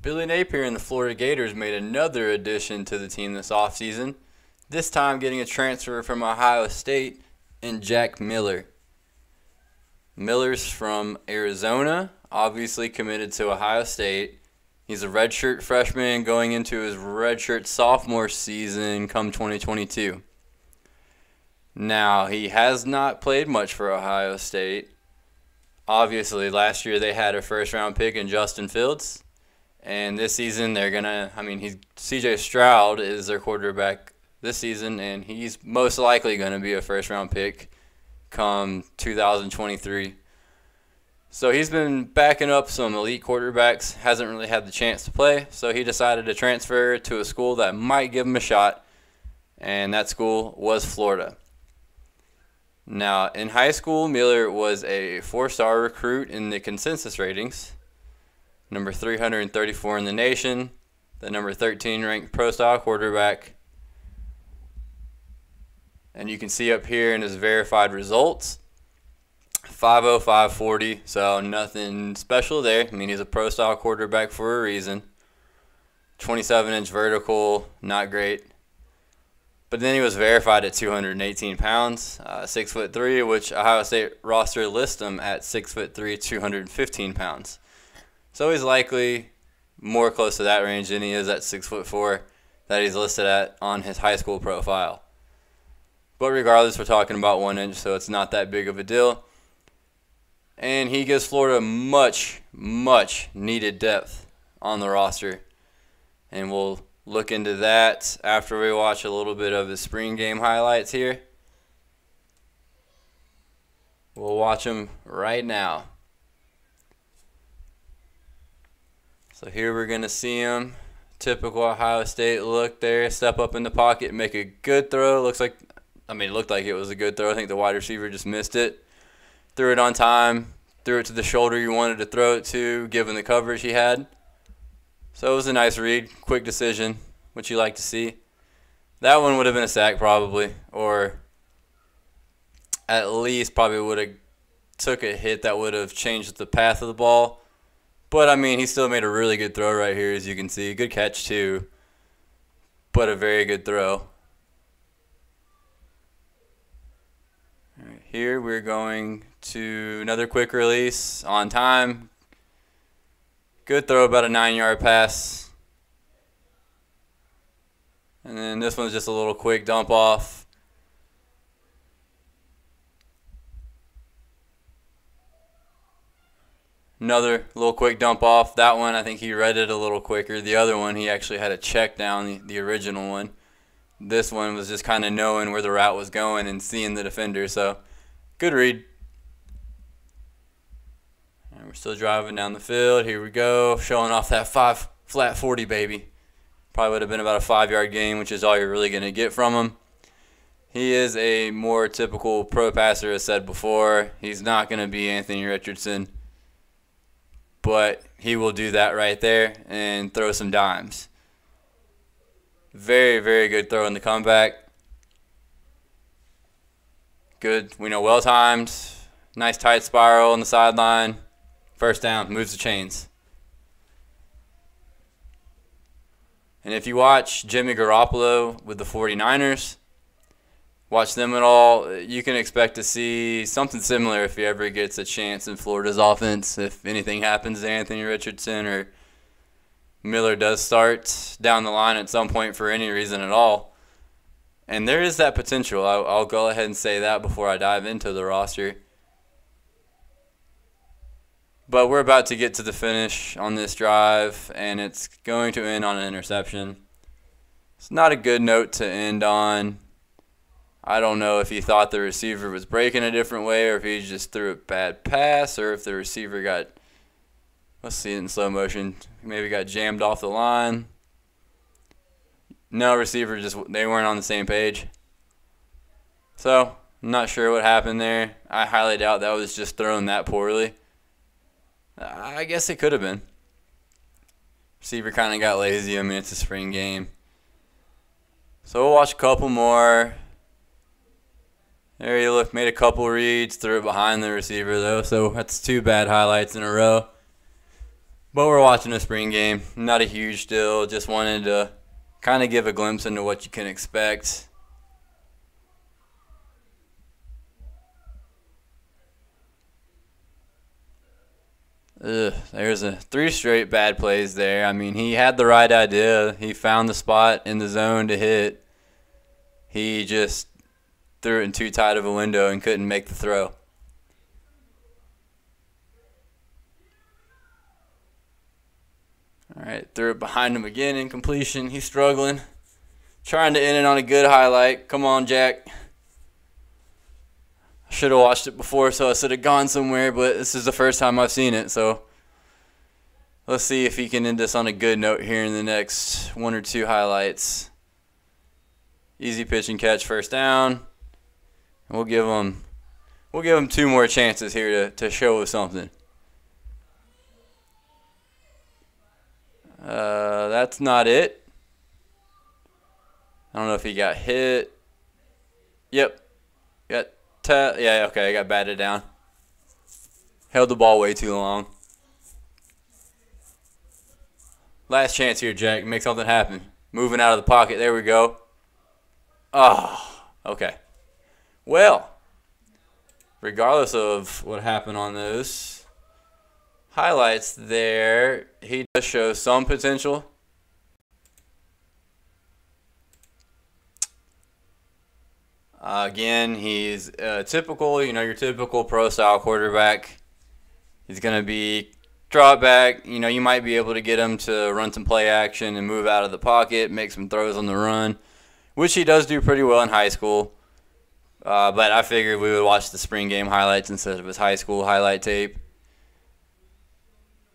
Billy Napier and the Florida Gators made another addition to the team this offseason, this time getting a transfer from Ohio State in Jack Miller. Miller's from Arizona, obviously committed to Ohio State. He's a redshirt freshman going into his redshirt sophomore season come 2022. Now, he has not played much for Ohio State. Obviously, last year they had a first-round pick in Justin Fields. And this season they're going to, C.J. Stroud is their quarterback this season, and he's most likely going to be a first-round pick come 2023. So he's been backing up some elite quarterbacks, hasn't really had the chance to play, so he decided to transfer to a school that might give him a shot, and that school was Florida. Now, in high school, Miller was a 4-star recruit in the consensus ratings, number 334 in the nation, the number 13 ranked pro-style quarterback. And you can see up here in his verified results, 5.05 5.40, so nothing special there. He's a pro-style quarterback for a reason. 27-inch vertical, not great. But then he was verified at 218 pounds, 6'3", which Ohio State roster lists him at 6'3", 215 pounds. So he's likely more close to that range than he is at 6'4" that he's listed at on his high school profile. But regardless, we're talking about 1 inch, so it's not that big of a deal. And he gives Florida much, much needed depth on the roster. And we'll look into that after we watch a little bit of his spring game highlights here. We'll watch them right now. So here we're going to see him. Typical Ohio State look there. Step up in the pocket, make a good throw. It looked like it was a good throw. I think the wide receiver just missed it. Threw it on time. Threw it to the shoulder you wanted to throw it to, given the coverage he had. So it was a nice read. Quick decision, which you like to see. That one would have been a sack probably, or at least probably would have took a hit that would have changed the path of the ball. But, he still made a really good throw right here, as you can see. Good catch, too, but a very good throw. All right, here we're going to another quick release on time. Good throw, about a 9-yard pass. And then this one's just a little quick dump off. Another little quick dump off. That one, I think he read it a little quicker. The other one, he actually had a check down, the original one. This one was just kind of knowing where the route was going and seeing the defender. So, good read. And we're still driving down the field. Here we go. Showing off that 5 flat 40, baby. Probably would have been about a 5-yard gain, which is all you're really going to get from him. He is a more typical pro passer, as said before. He's not going to be Anthony Richardson, but he will do that right there and throw some dimes. Very, very good throw in the comeback. Good, well-timed. Nice tight spiral on the sideline. First down, moves the chains. And if you watch Jimmy Garoppolo with the 49ers, watch them at all, you can expect to see something similar if he ever gets a chance in Florida's offense. If anything happens to Anthony Richardson or Miller does start down the line at some point for any reason at all. And there is that potential. I'll go ahead and say that before I dive into the roster. But we're about to get to the finish on this drive, and it's going to end on an interception. It's not a good note to end on. I don't know if he thought the receiver was breaking a different way or if he just threw a bad pass or if the receiver got, let's see it in slow motion, maybe got jammed off the line. No, receiver they weren't on the same page. So, I'm not sure what happened there. I highly doubt that was just thrown that poorly. I guess it could have been. Receiver kind of got lazy. It's a spring game. So we'll watch a couple more. There you look, made a couple reads, threw it behind the receiver though, so that's 2 bad highlights in a row. But we're watching a spring game. Not a huge deal. Just wanted to kind of give a glimpse into what you can expect. There's 3 straight bad plays there. I mean, he had the right idea. He found the spot in the zone to hit. He just threw it in too tight of a window and couldn't make the throw. All right, threw it behind him again, incompletion. He's struggling. Trying to end it on a good highlight. Come on, Jack. I should have watched it before, so I should have gone somewhere, but this is the first time I've seen it, so let's see if he can end this on a good note here in the next 1 or 2 highlights. Easy pitch and catch, first down. And we'll give him 2 more chances here to show us something. That's not it. I don't know if he got hit. Yep. Yeah, okay, I got batted down. Held the ball way too long. Last chance here, Jack. Make something happen. Moving out of the pocket. There we go. Oh, okay. Well, regardless of what happened on those highlights there, he does show some potential. Again, he's typical, your typical pro-style quarterback. He's going to be drop back. You might be able to get him to run some play action and move out of the pocket, make some throws on the run, which he does do pretty well in high school. But I figured we would watch the spring game highlights instead of his high school highlight tape.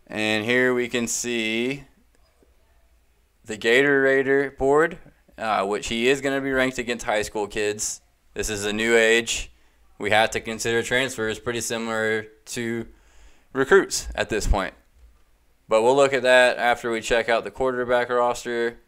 And here we can see the Gator Raider board, which he is going to be ranked against high school kids. This is a new age. We have to consider transfers pretty similar to recruits at this point. But we'll look at that after we check out the quarterback roster.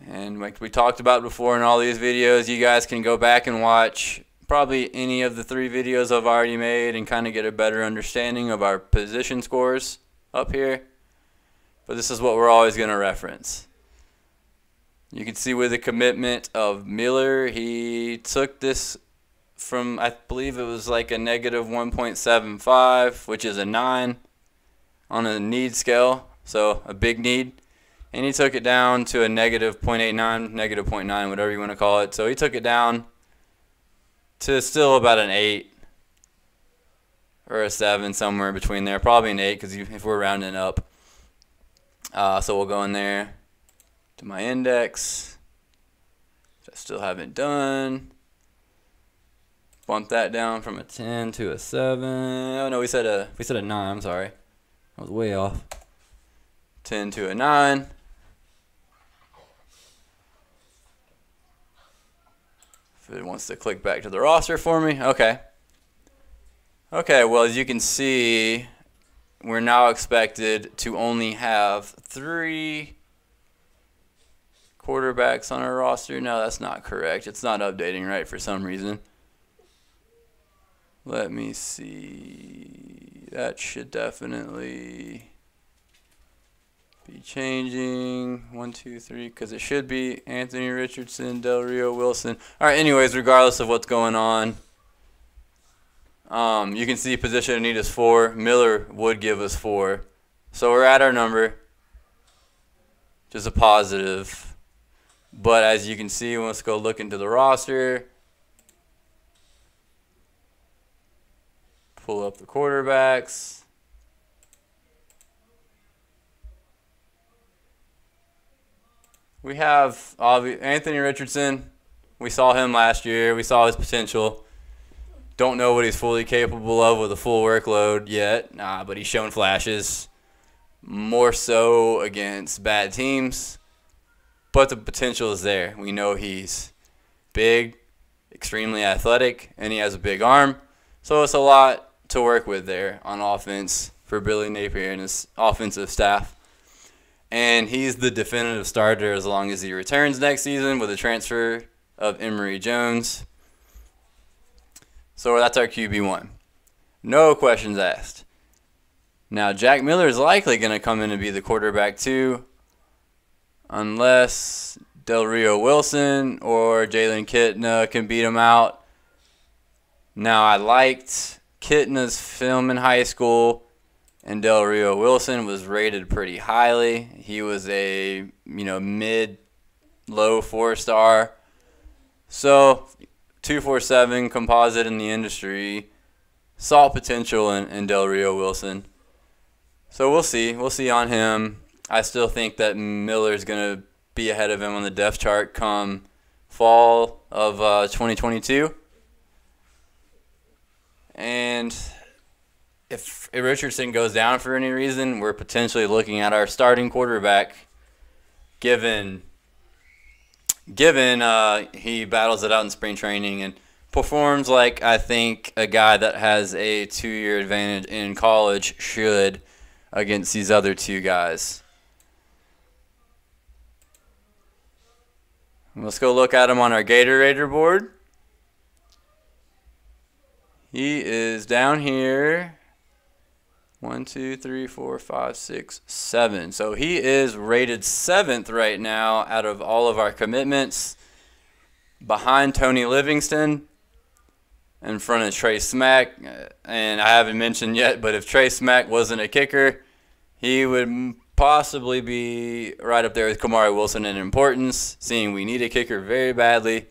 And like we talked about before in all these videos, you guys can go back and watch probably any of the 3 videos I've already made and kind of get a better understanding of our position scores up here. But this is what we're always going to reference. You can see with the commitment of Miller, he took this from, I believe it was like a negative 1.75, which is a 9 on a need scale, so a big need. And he took it down to a negative 0.89, negative 0.9, whatever you want to call it. So he took it down to still about an 8 or a 7, somewhere in between there. Probably an 8 because if we're rounding up. So we'll go in there to my index, which I still haven't done. Bump that down from a 10 to a 7. Oh no, we said a 9. I'm sorry, I was way off. 10 to a 9. If it wants to click back to the roster for me, okay. Okay, well, as you can see, we're now expected to only have 3 quarterbacks on our roster. No, that's not correct. It's not updating right for some reason. Let me see. That should definitely be changing. 1, 2, 3, because it should be Anthony Richardson, Del Rio Wilson. All right, anyways, regardless of what's going on, you can see position of need is 4. Miller would give us 4. So we're at our number, which is a positive. But as you can see, let's go look into the roster. Pull up the quarterbacks. We have Anthony Richardson. We saw him last year. We saw his potential. Don't know what he's fully capable of with a full workload yet, but he's shown flashes. More so against bad teams. But the potential is there. We know he's big, extremely athletic, and he has a big arm. So it's a lot to work with there on offense for Billy Napier and his offensive staff. And he's the definitive starter as long as he returns next season with a transfer of Emory Jones. So that's our QB1. No questions asked. Now, Jack Miller is likely going to come in and be the quarterback too, unless Del Rio Wilson or Jalen Kitna can beat him out. Now, I liked Kitna's film in high school, and Del Rio Wilson was rated pretty highly. He was a mid-low 4-star. So, 247 composite in the industry. Saw potential in Del Rio Wilson. So we'll see. We'll see on him. I still think that Miller's going to be ahead of him on the depth chart come fall of 2022. And if Richardson goes down for any reason, we're potentially looking at our starting quarterback, given he battles it out in spring training and performs like I think a guy that has a 2-year advantage in college should against these other two guys. Let's go look at him on our Gatorade board. He is down here. 1, 2, 3, 4, 5, 6, 7. So he is rated 7th right now out of all of our commitments, behind Tony Livingston, in front of Trey Smack. And I haven't mentioned yet, but if Trey Smack wasn't a kicker, he would possibly be right up there with Kamari Wilson in importance, seeing we need a kicker very badly,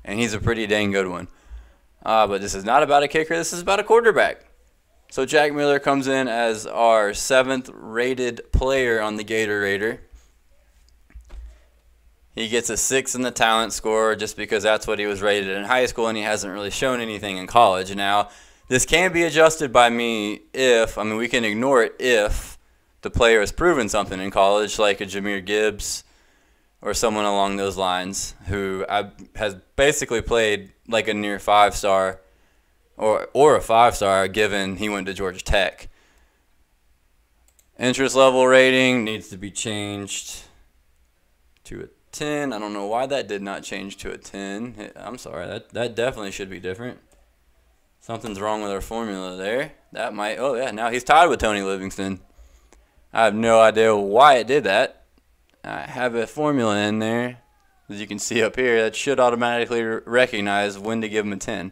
and he's a pretty dang good one. But this is not about a kicker. This is about a quarterback. So Jack Miller comes in as our 7th rated player on the Gatorade. He gets a 6 in the talent score just because that's what he was rated in high school, and he hasn't really shown anything in college. Now, this can be adjusted by me we can ignore it if the player has proven something in college, like a Jahmyr Gibbs or someone along those lines who has basically played like a near 5-star or a 5-star, given he went to Georgia Tech. Interest level rating needs to be changed to a 10. I don't know why that did not change to a 10. I'm sorry. That definitely should be different. Something's wrong with our formula there. That might. Oh, yeah. Now he's tied with Tony Livingston. I have no idea why it did that. I have a formula in there, as you can see up here, that should automatically recognize when to give him a 10.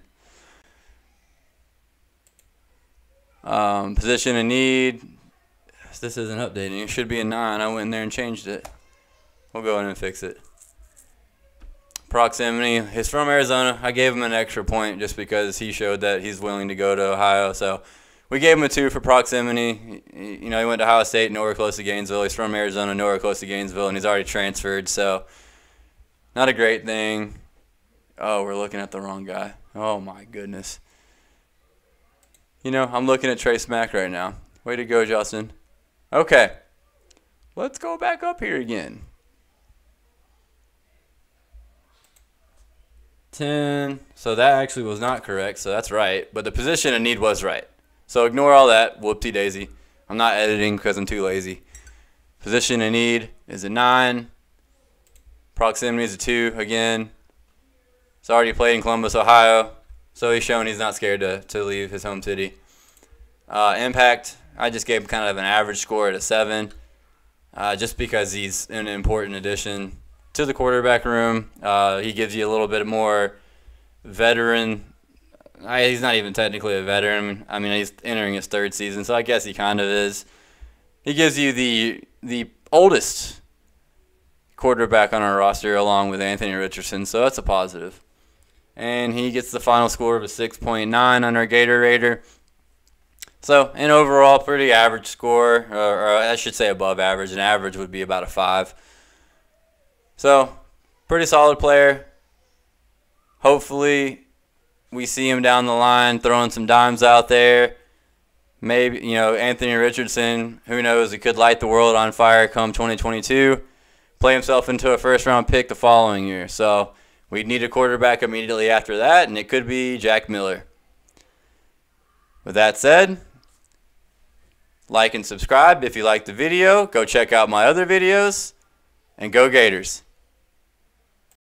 Position of need. This isn't updating. It should be a 9. I went in there and changed it. We'll go in and fix it. Proximity. He's from Arizona. I gave him an extra point just because he showed that he's willing to go to Ohio. So we gave him a 2 for proximity. He went to Ohio State, nowhere close to Gainesville. He's from Arizona, nowhere close to Gainesville, and he's already transferred. So not a great thing. Oh, we're looking at the wrong guy. Oh, my goodness. I'm looking at Trey Smack right now. Way to go, Justin. Okay. Let's go back up here again. 10. So that actually was not correct, so that's right. But the position of need was right. So ignore all that. Whoopty-daisy. I'm not editing because I'm too lazy. Position of need is a 9. Proximity is a 2 again. He's already played in Columbus, Ohio. So he's shown he's not scared to leave his home city. Impact, I just gave him kind of an average score at a 7. Just because he's an important addition to the quarterback room. He gives you a little bit more veteran. He's not even technically a veteran. He's entering his 3rd season, so I guess he kind of is. He gives you the oldest quarterback on our roster along with Anthony Richardson, so that's a positive. And he gets the final score of a 6.9 on our Gatorade. So, an overall pretty average score, or I should say above average. An average would be about a 5. So, pretty solid player. Hopefully, we see him down the line throwing some dimes out there. Maybe, Anthony Richardson, who knows, he could light the world on fire come 2022. Play himself into a first-round pick the following year. So, we'd need a quarterback immediately after that, and it could be Jack Miller. With that said, like and subscribe if you liked the video. Go check out my other videos, and go Gators.